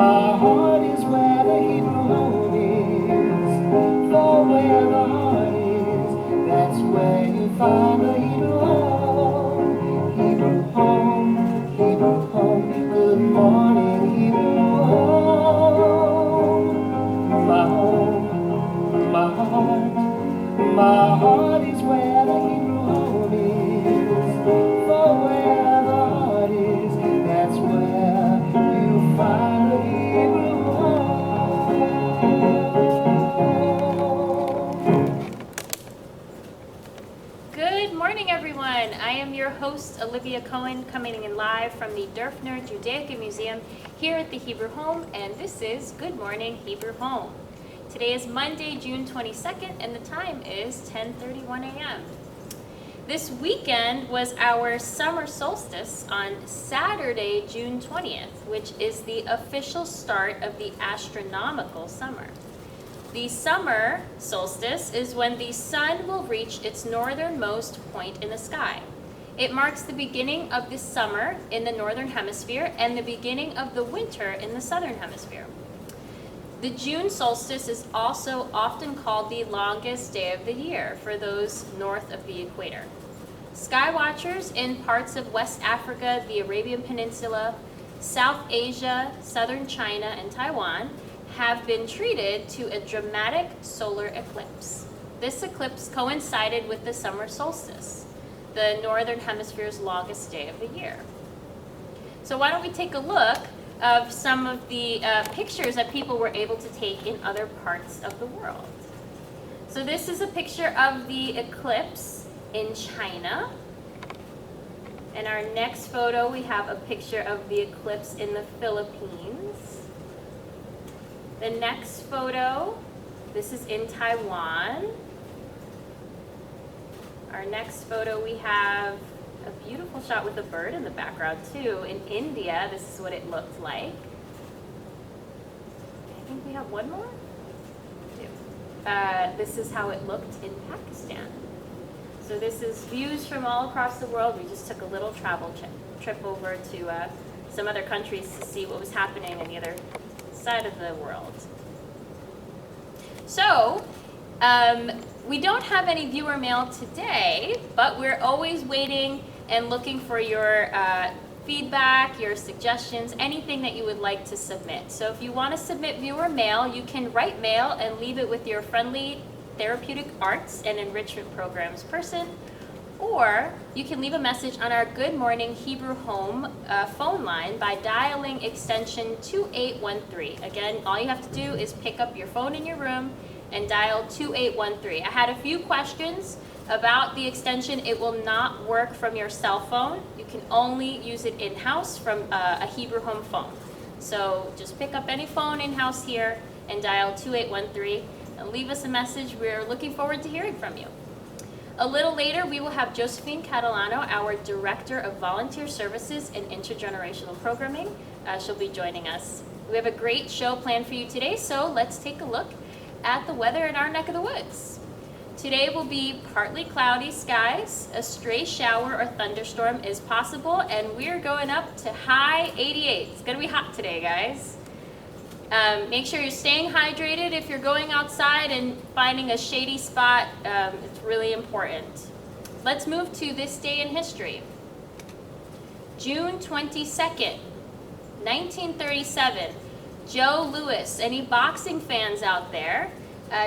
My heart is where the Hebrew home is. For where the heart is, that's where you find the Hebrew home. Hebrew home, Hebrew home. Good morning, Hebrew home. My heart is where the Hebrew home is. For where the heart is, that's where you find the Hebrew home. Good morning, everyone. I am your host, Olivia Cohen, coming in live from the Dörfner Judaica Museum here at the Hebrew Home, and this is Good Morning Hebrew Home. Today is Monday, June 22nd, and the time is 10:31 a.m. This weekend was our summer solstice on Saturday, June 20th, which is the official start of the astronomical summer. The summer solstice is when the sun will reach its northernmost point in the sky. It marks the beginning of the summer in the northern hemisphere and the beginning of the winter in the southern hemisphere. The June solstice is also often called the longest day of the year for those north of the equator. Sky watchers in parts of West Africa, the Arabian Peninsula, South Asia, southern China, and Taiwan have been treated to a dramatic solar eclipse. This eclipse coincided with the summer solstice, the northern hemisphere's longest day of the year. So why don't we take a look of some of the pictures that people were able to take in other parts of the world. So this is a picture of the eclipse in China. In our next photo, we have a picture of the eclipse in the Philippines. The next photo, this is in Taiwan. Our next photo, we have a beautiful shot with a bird in the background too. In India, this is what it looked like. I think we have one more. This is how it looked in Pakistan. So this is views from all across the world. We just took a little travel trip over to some other countries to see what was happening on the other side of the world. So, we don't have any viewer mail today, but we're always waiting and looking for your feedback, your suggestions, anything that you would like to submit. So if you want to submit viewer mail, you can write mail and leave it with your friendly therapeutic arts and enrichment programs person, or you can leave a message on our Good Morning Hebrew Home phone line by dialing extension 2813. Again, all you have to do is pick up your phone in your room and dial 2813. I had a few questions about the extension. It will not work from your cell phone. You can only use it in-house from a Hebrew Home phone. So just pick up any phone in-house here and dial 2813 and leave us a message. We're looking forward to hearing from you. A little later, we will have Josephine Catalano, our Director of Volunteer Services and Intergenerational Programming. She'll be joining us. We have a great show planned for you today, so let's take a look at the weather in our neck of the woods. Today will be partly cloudy skies. A stray shower or thunderstorm is possible, and we're going up to high 88. It's going to be hot today, guys. Make sure you're staying hydrated if you're going outside and finding a shady spot. It's really important. Let's move to this day in history. June 22nd, 1937. Joe Louis. Any boxing fans out there?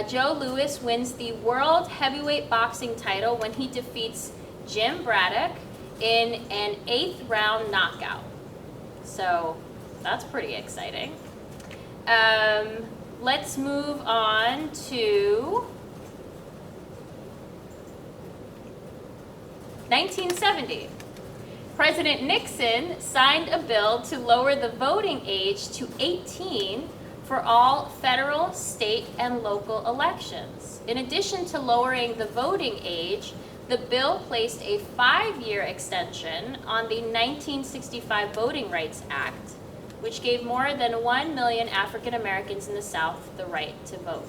Joe Louis wins the World Heavyweight Boxing title when he defeats Jim Braddock in an 8th round knockout. So that's pretty exciting. Let's move on to 1970. President Nixon signed a bill to lower the voting age to 18 for all federal, state, and local elections. In addition to lowering the voting age, the bill placed a 5-year extension on the 1965 Voting Rights Act, which gave more than 1 million African Americans in the South the right to vote.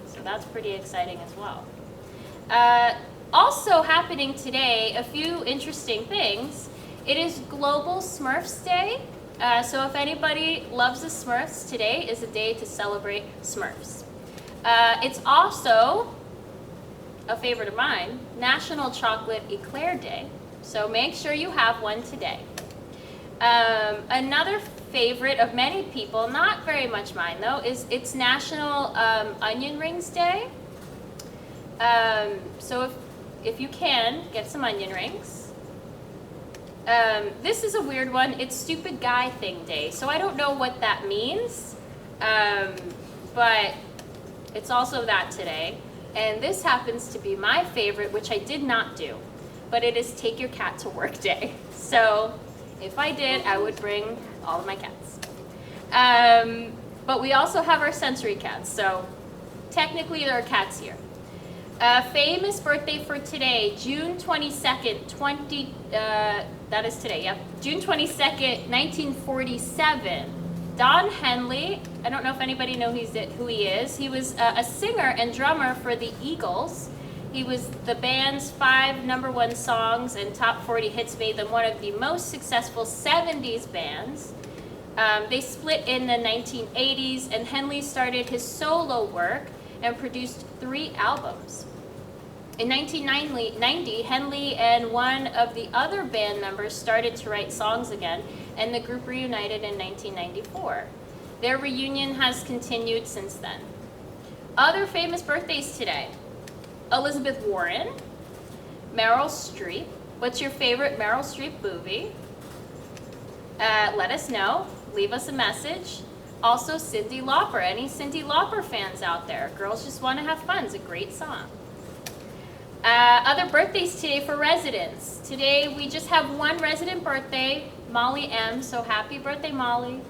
So that's pretty exciting as well. Also happening today, a few interesting things. It is Global Smurfs Day, So if anybody loves the Smurfs, today is a day to celebrate Smurfs. It's also a favorite of mine, National Chocolate Eclair Day. So make sure you have one today. Another favorite of many people, not very much mine though, is it's National Onion Rings Day. So if you can, get some onion rings. This is a weird one. It's Stupid Guy Thing Day. So I don't know what that means, but it's also that today. And this happens to be my favorite, which I did not do, but it is Take Your Cat to Work Day. So if I did, I would bring all of my cats. But we also have our sensory cats, so technically there are cats here. Famous birthday for today, June 22nd, that is today, yep. June 22nd, 1947. Don Henley, I don't know if anybody knows who he is. He was a singer and drummer for the Eagles. He was the band's 5 #1 songs and top 40 hits made them one of the most successful 70s bands. They split in the 1980s, and Henley started his solo work and produced 3 albums. In 1990, Henley and one of the other band members started to write songs again, and the group reunited in 1994. Their reunion has continued since then. Other famous birthdays today: Elizabeth Warren, Meryl Streep. What's your favorite Meryl Streep movie? Let us know. Leave us a message. Also, Cyndi Lauper. Any Cyndi Lauper fans out there? Girls Just Want to Have Fun is a great song. Other birthdays today for residents. Today we just have one resident birthday, Molly M. So happy birthday, Molly.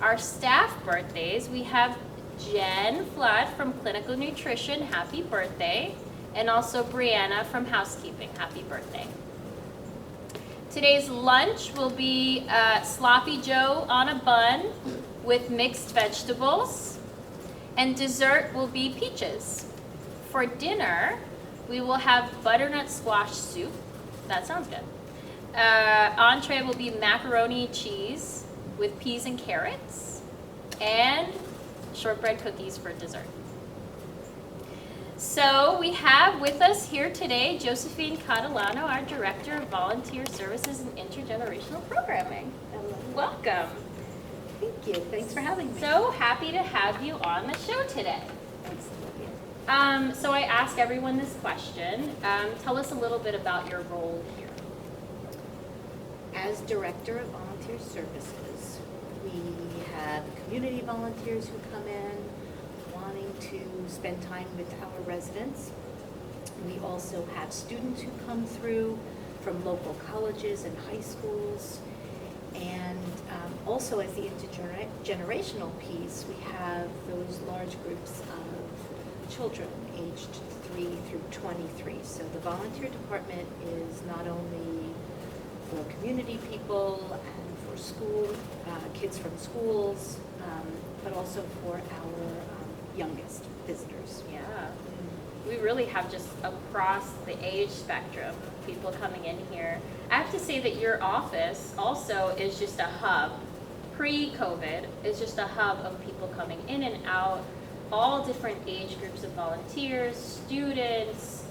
Our staff birthdays, we have Jen Flood from Clinical Nutrition, happy birthday. And also Brianna from Housekeeping, happy birthday. Today's lunch will be Sloppy Joe on a bun with mixed vegetables. And dessert will be peaches. For dinner, we will have butternut squash soup. That sounds good. Entree will be macaroni and cheese with peas and carrots. And shortbread cookies for dessert. So we have with us here today Josephine Catalano, our Director of Volunteer Services and Intergenerational Programming. Welcome. Thank you. Thanks for having me. So happy to have you on the show today. Thanks, Olivia. So I ask everyone this question. Tell us a little bit about your role here. As Director of Volunteer Services, we have community volunteers who come in wanting to spend time with our residents. We also have students who come through from local colleges and high schools. And also as the intergenerational piece, we have those large groups of children aged 3 through 23. So the volunteer department is not only for community people and for school, kids from schools, but also for our youngest visitors. Yeah. We really have just across the age spectrum people coming in here. I have to say that your office also is just a hub, pre-COVID, is just a hub of people coming in and out, all different age groups of volunteers, students,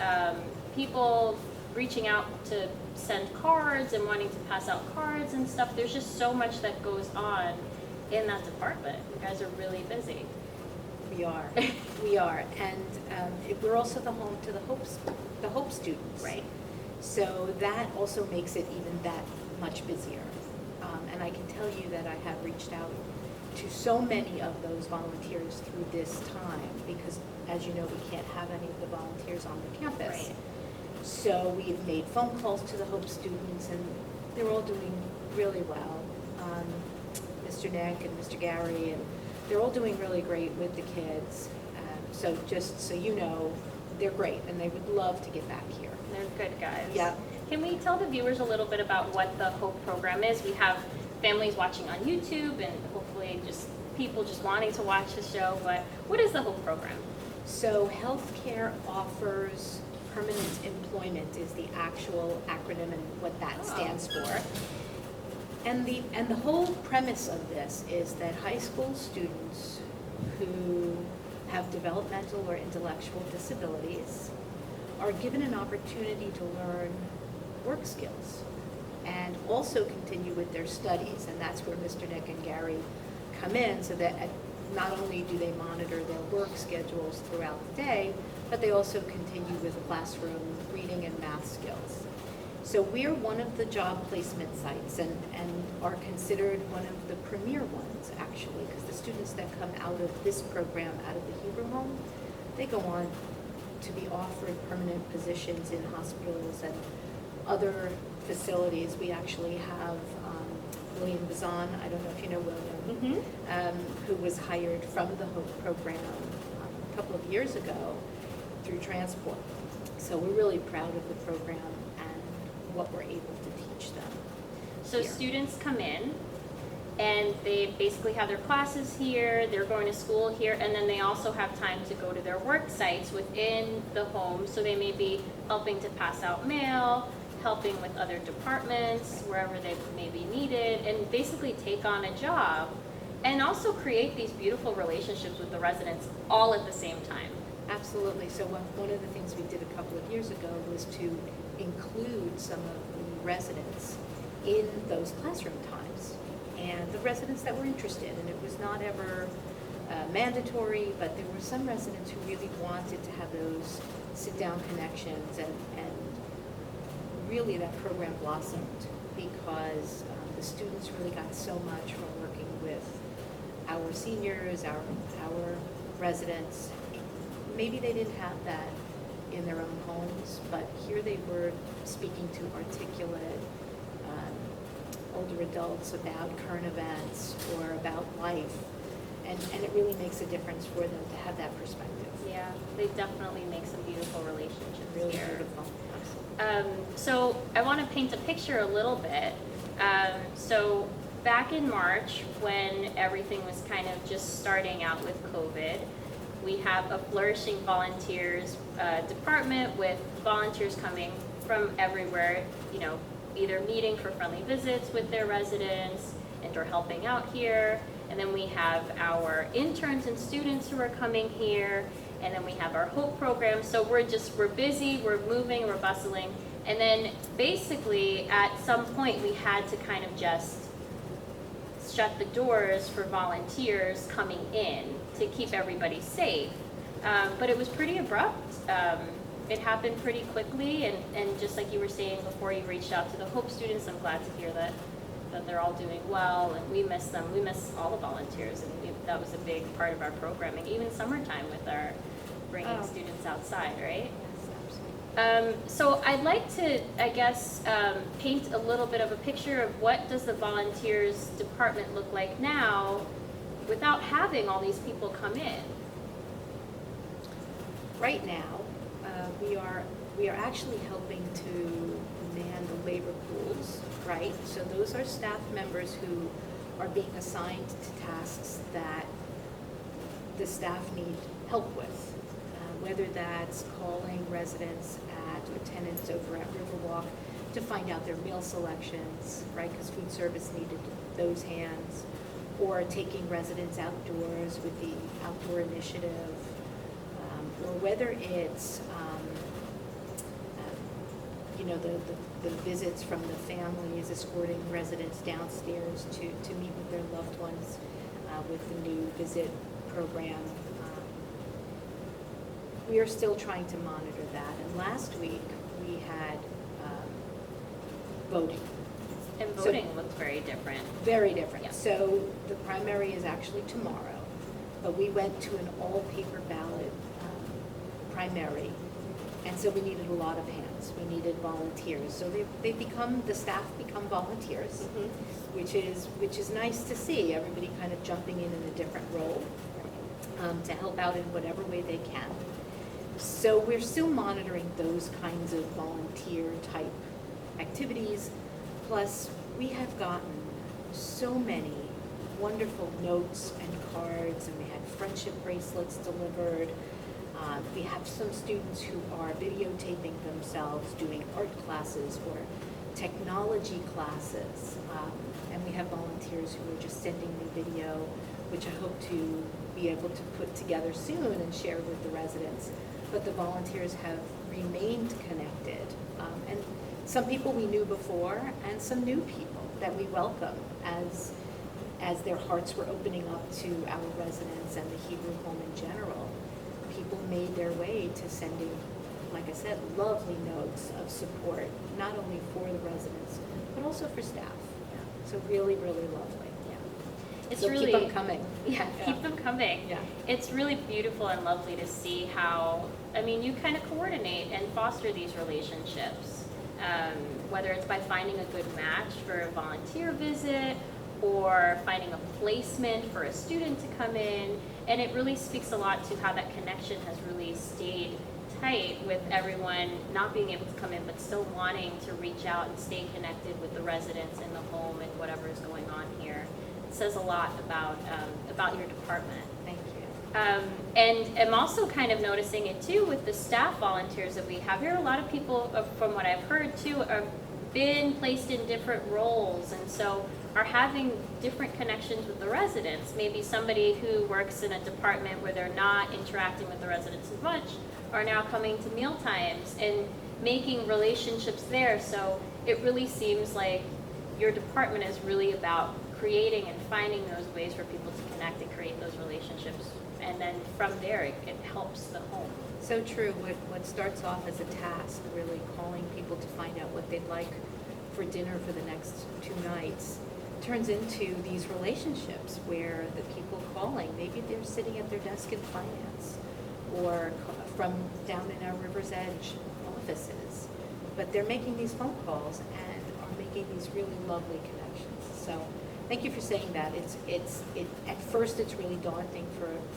people reaching out to send cards and wanting to pass out cards and stuff. There's just so much that goes on in that department. You guys are really busy. We are, we are, and we're also the home to the Hope students. Right. So that also makes it even that much busier. And I can tell you that I have reached out to so many of those volunteers through this time because, as you know, we can't have any of the volunteers on the campus. Right. So we've made phone calls to the Hope students, and they're all doing really well. Mr. Nick and Mr. Gary, and they're all doing really great with the kids. So just so you know, they're great, and they would love to get back here. They're good guys. Yeah. Can we tell the viewers a little bit about what the Hope program is? We have families watching on YouTube and hopefully just people just wanting to watch the show, but what is the Hope program? So healthcare offers permanent employment is the actual acronym and what that stands for. And the whole premise of this is that high school students who have developmental or intellectual disabilities are given an opportunity to learn work skills and also continue with their studies. And that's where Mr. Nick and Gary come in, so that not only do they monitor their work schedules throughout the day, but they also continue with classroom reading and math skills. So we're one of the job placement sites and are considered one of the premier ones, actually, because the students that come out of this program, out of the Hebrew Home, they go on to be offered permanent positions in hospitals and other facilities. We actually have William Bazan, I don't know if you know William, who was hired from the HOPE program a couple of years ago through transport. So we're really proud of the program and what we're able to teach them. So here. students come in and they basically have their classes here, they're going to school here, and then they also have time to go to their work sites within the home. So they may be helping to pass out mail, helping with other departments, wherever they may be needed, and basically take on a job and also create these beautiful relationships with the residents all at the same time. Absolutely. So one of the things we did a couple of years ago was to include some of the residents in those classroom times, and the residents that were interested. And it was not ever mandatory, but there were some residents who really wanted to have those sit-down connections, and really that program blossomed because the students really got so much from working with our seniors, our residents. Maybe they didn't have that in their own homes, but here they were speaking to articulate older adults about current events or about life, and it really makes a difference for them to have that perspective. Yeah, they definitely make some beautiful relationships Really here. beautiful. So I want to paint a picture a little bit. So back in March, when everything was kind of just starting out with COVID, we have a flourishing volunteers department with volunteers coming from everywhere, you know, either meeting for friendly visits with their residents and or helping out here. And then we have our interns and students who are coming here. And then we have our HOPE program. So we're busy, we're moving, we're bustling. And then basically at some point we had to kind of just shut the doors for volunteers coming in to keep everybody safe. But it was pretty abrupt. It happened pretty quickly, and just like you were saying before you reached out to the HOPE students, I'm glad to hear that they're all doing well, and we miss them. We miss all the volunteers, and that was a big part of our programming, even summertime with our bringing students outside, right? Yes, absolutely. So I'd like to, I guess, paint a little bit of a picture of what does the volunteers department look like now without having all these people come in. Right now, we are actually helping to man the labor pools, right? So those are staff members who are being assigned to tasks that the staff need help with, whether that's calling residents or tenants over at Riverwalk to find out their meal selections, right? Because food service needed those hands, or taking residents outdoors with the outdoor initiative, or whether it's the visits from the families, escorting residents downstairs to meet with their loved ones with the new visit program. We are still trying to monitor that. And last week we had voting. And voting looks very different. Very different. Yeah. So the primary is actually tomorrow, but we went to an all-paper ballot primary, and so we needed a lot of hands. We needed volunteers. So the staff become volunteers, which is nice to see. Everybody kind of jumping in a different role to help out in whatever way they can. So we're still monitoring those kinds of volunteer type activities. Plus, we have gotten so many wonderful notes and cards, and we had friendship bracelets delivered. We have some students who are videotaping themselves doing art classes or technology classes, and we have volunteers who are just sending me video, which I hope to be able to put together soon and share with the residents. But the volunteers have remained connected, and some people we knew before, and some new people that we welcome as their hearts were opening up to our residents and the Hebrew home in general. People made their way to sending, like I said, lovely notes of support, not only for the residents, but also for staff. So really, really lovely. It's So really, keep them coming. Yeah, keep them coming. Yeah. It's really beautiful and lovely to see how, I mean, you kind of coordinate and foster these relationships, whether it's by finding a good match for a volunteer visit or finding a placement for a student to come in. And it really speaks a lot to how that connection has really stayed tight with everyone not being able to come in, but still wanting to reach out and stay connected with the residents in the home and whatever is going on here. It says a lot about your department. Thank you. And I'm also kind of noticing it too with the staff volunteers that we have here. A lot of people, from what I've heard too, have been placed in different roles, and so are having different connections with the residents. Maybe somebody who works in a department where they're not interacting with the residents as much are now coming to meal times and making relationships there. So it really seems like your department is really about creating and finding those ways for people to connect and create those relationships. And then from there, it helps the home. So true. What starts off as a task, really calling people to find out what they'd like for dinner for the next 2 nights, turns into these relationships where the people calling, maybe they're sitting at their desk in finance or from down in our River's Edge offices, but they're making these phone calls and are making these really lovely connections. So thank you for saying that. At first it's really daunting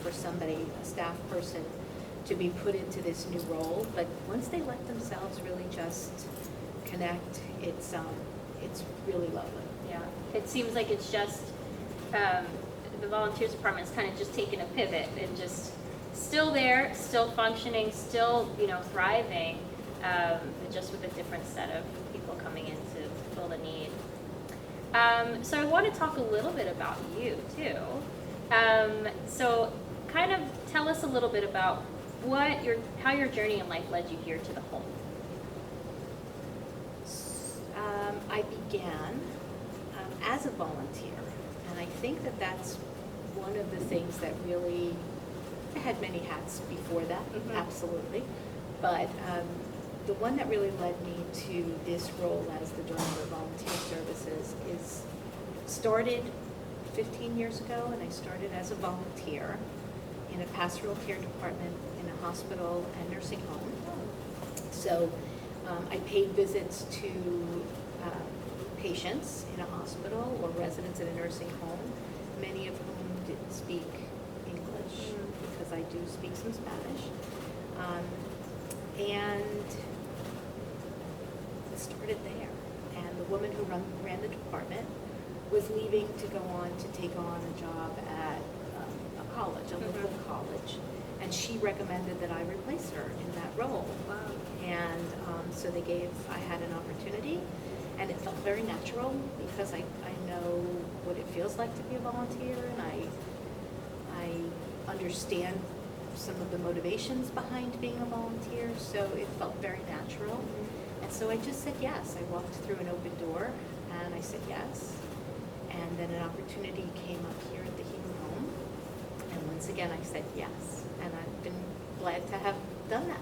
for somebody, a staff person, to be put into this new role, but once they let themselves really just connect, it's really lovely. Yeah, it seems like it's just, the volunteers department is kind of just taking a pivot and just still there, still functioning, still, thriving, but just with a different set of people coming in to fill the need. So I want to talk a little bit about you too. So kind of tell us a little bit about how your journey in life led you here to the home. I began as a volunteer, and I think that's one of the things that really, I had many hats before that, absolutely, but the one that really led me to this role as the Director of Volunteer Services started 15 years ago, and I started as a volunteer in a pastoral care department in a hospital and nursing home. So I paid visits to patients in a hospital or residents in a nursing home, many of whom didn't speak English because I do speak some Spanish. And it started there. And the woman who ran the department was leaving to go on to take on a job at a college, a local college. And she recommended that I replace her in that role. Wow. And so I had an opportunity, and it felt very natural because I know what it feels like to be a volunteer, and I understand some of the motivations behind being a volunteer, so it felt very natural. And so I just said yes. I walked through an open door, and I said yes. And then an opportunity came up here at the Hebrew home, and once again I said yes. And I've been glad to have done that.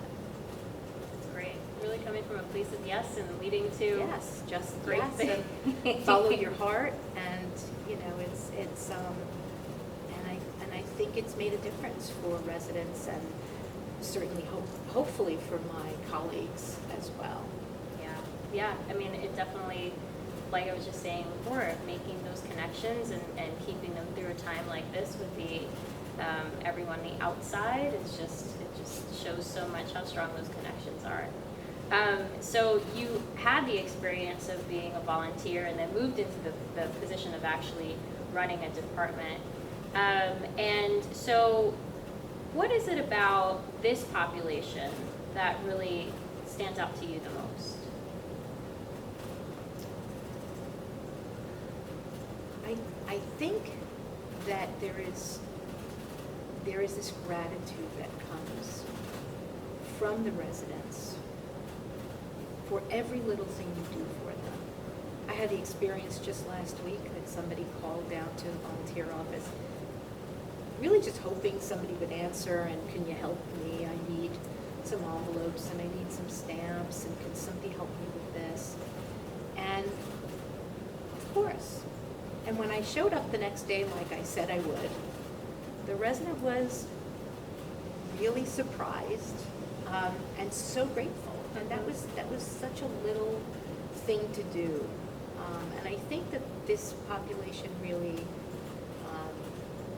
That's great. Really coming from a place of yes and leading to Yes, just great yes, things. and follow your heart, and it's and I think it's made a difference for residents, and certainly hopefully for my colleagues as well. Yeah. I mean, it definitely, like I was just saying before, making those connections and keeping them through a time like this with everyone on the outside it just shows so much how strong those connections are. So you had the experience of being a volunteer and then moved into the position of actually running a department. And so what is it about this population that really stands out to you the most? I think that there is this gratitude that comes from the residents for every little thing you do for them. I had the experience just last week that somebody called down to the volunteer office, really just hoping somebody would answer, and can you help me? I need some envelopes and I need some stamps, and can somebody help me with this? And of course. And when I showed up the next day, like I said I would, the resident was really surprised and so grateful. And that was such a little thing to do. And I think that this population really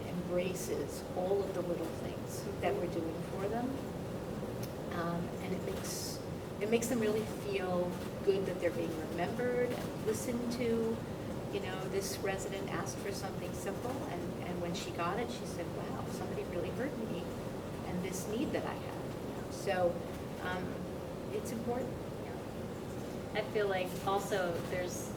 embraces all of the little things that we're doing for them. And it makes them really feel good that they're being remembered and listened to. You know, this resident asked for something simple, and when she got it, she said, wow, somebody really heard me and this need that I had. So it's important. I feel like also there's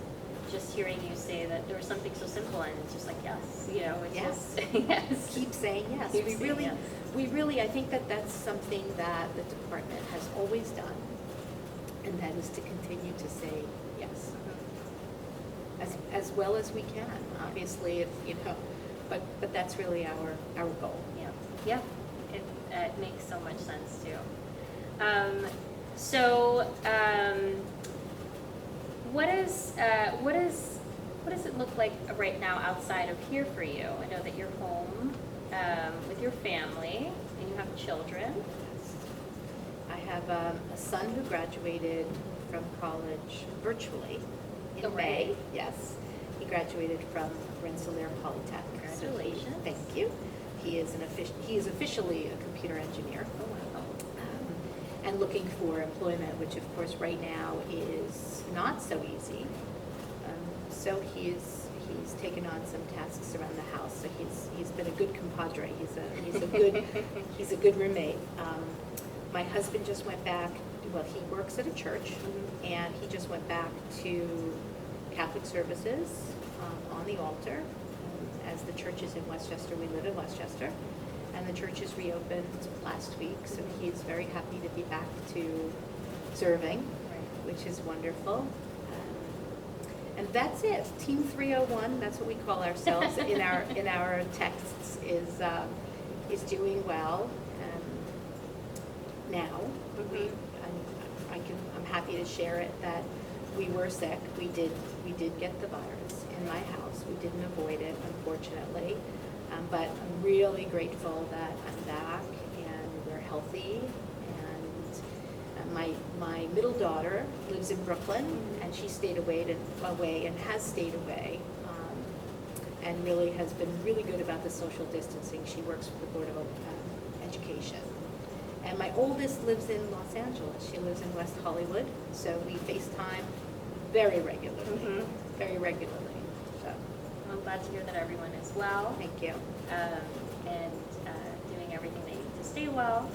just hearing you say that there was something so simple, and it's just like, yes, you know, it's Yes. just, yes. Keep saying yes. Keep saying yes. We really, I think that that's something that the department has always done, and that is to continue to say yes, as well as we can. Obviously, if you know, but that's really our goal. Yeah, it makes so much sense too. What does it look like right now outside of here for you? I know that you're home with your family and you have children. I have a son who graduated from college virtually in May. Yes, he graduated from Rensselaer Polytech. Congratulations! So thank you. He is officially a computer engineer. Oh wow! And looking for employment, which of course right now is not so easy. So he's taken on some tasks around the house. So he's been a good compadre. He's a good roommate. My husband just went back. Well, he works at a church, and he just went back to Catholic services on the altar. As the church is in Westchester, we live in Westchester, and the church is reopened last week. So he's very happy to be back to serving, which is wonderful. And that's it. Team 301. That's what we call ourselves in our texts. Is doing well now. I'm happy to share it that we were sick. We did get the virus in my house. We didn't avoid it, unfortunately. But I'm really grateful that I'm back and we're healthy. And my middle daughter lives in Brooklyn, and she stayed away and has stayed away, and really has been really good about the social distancing. She works for the Board of Education. And my oldest lives in Los Angeles. She lives in West Hollywood, so we FaceTime very regularly, very regularly. So I'm glad to hear that everyone is well. thank you. And doing everything they need to stay well.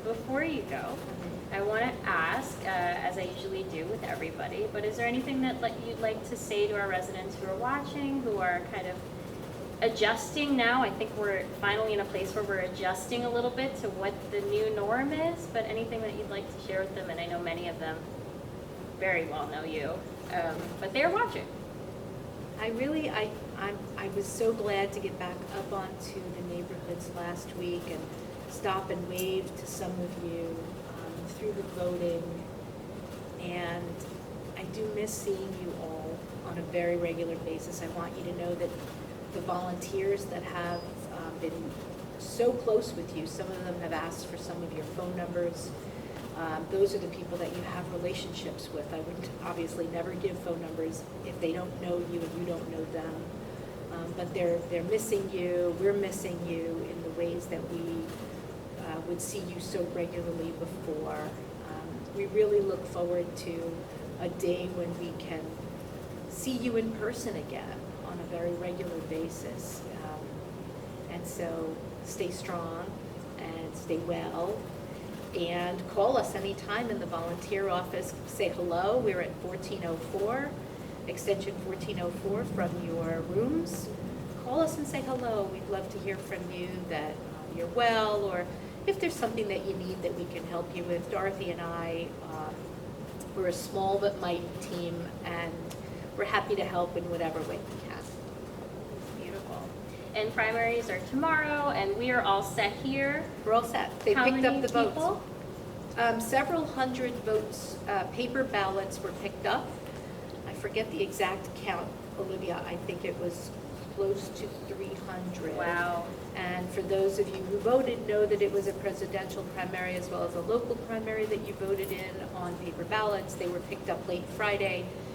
Before you go, I want to ask, as I usually do with everybody, but is there anything that you'd like to say to our residents who are watching, who are kind of adjusting now? I think we're finally in a place where we're adjusting a little bit to what the new norm is, but anything that you'd like to share with them, and I know many of them very well know you, but they're watching. I was so glad to get back up onto the neighborhoods last week and stop and wave to some of you through the voting. And I do miss seeing you all on a very regular basis. I want you to know that the volunteers that have been so close with you, some of them have asked for some of your phone numbers. Those are the people that you have relationships with. I would obviously never give phone numbers if they don't know you and you don't know them. But they're missing you. We're missing you in the ways that we would see you so regularly before. We really look forward to a day when we can see you in person again on a very regular basis. And so stay strong and stay well. And call us anytime in the volunteer office. Say hello. We're at 1404 extension 1404 from your rooms. Call us and say hello. We'd love to hear from you that you're well, or if there's something that you need that we can help you with. Dorothy and I, we're a small but mighty team, and we're happy to help in whatever way we can. Beautiful. And primaries are tomorrow, and we are all set here. We're all set. They How picked many up the votes. people? Several hundred votes, paper ballots were picked up. I forget the exact count, Olivia. I think it was close to 300. Wow. And for those of you who voted, know that it was a presidential primary as well as a local primary that you voted in on paper ballots. They were picked up late Friday.